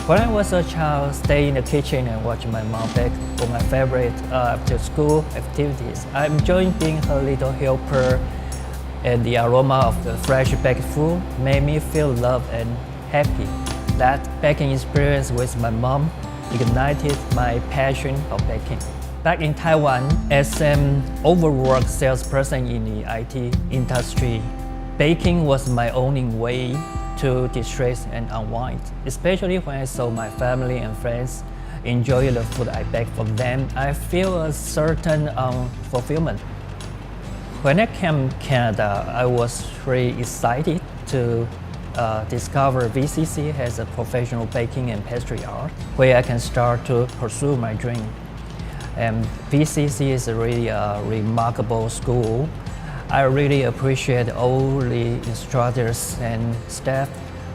When I was a child, stay in the kitchen and watch my mom bake were my favorite after-school activities. I enjoyed being her little helper, and the aroma of the fresh baked food made me feel loved and happy. That baking experience with my mom ignited my passion for baking. Back in Taiwan, as an overworked salesperson in the IT industry, baking was my only way to distress and unwind, especially when I saw my family and friends enjoy the food I baked for them. I feel a certain fulfillment. When I came to Canada, I was really excited to discover VCC as a professional baking and pastry art, where I can start to pursue my dream. And VCC is really a remarkable school. I really appreciate all the instructors and staff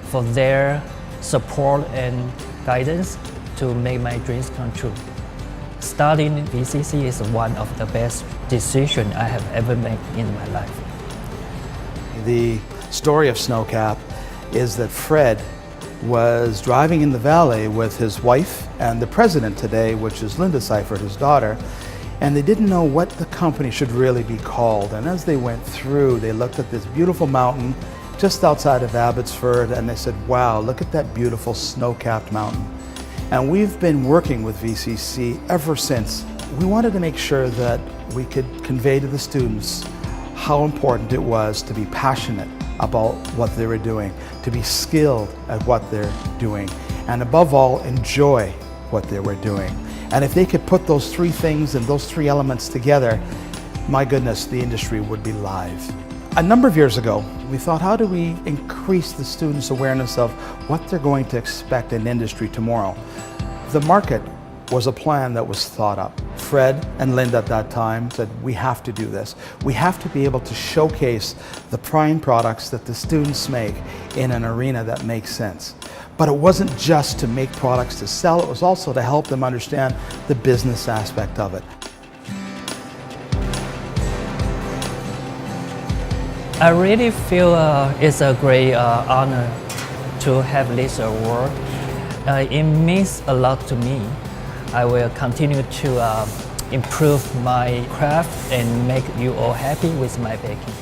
for their support and guidance to make my dreams come true. Studying VCC is one of the best decisions I have ever made in my life. The story of Snowcap is that Fred was driving in the valley with his wife and the president today, which is Linda Seifert, his daughter, and they didn't know what the company should really be called. And as they went through, they looked at this beautiful mountain just outside of Abbotsford, and they said, wow, look at that beautiful snow-capped mountain. And we've been working with VCC ever since. We wanted to make sure that we could convey to the students how important it was to be passionate about what they were doing, to be skilled at what they're doing, and above all, enjoy what they were doing. And if they could put those three things and those three elements together, my goodness, the industry would be live. A number of years ago, we thought, how do we increase the students' awareness of what they're going to expect in industry tomorrow? The market was a plan that was thought up. Fred and Linda at that time said, we have to do this. We have to be able to showcase the prime products that the students make in an arena that makes sense. But it wasn't just to make products to sell, it was also to help them understand the business aspect of it. I really feel it's a great honor to have this award. It means a lot to me. I will continue to improve my craft and make you all happy with my baking.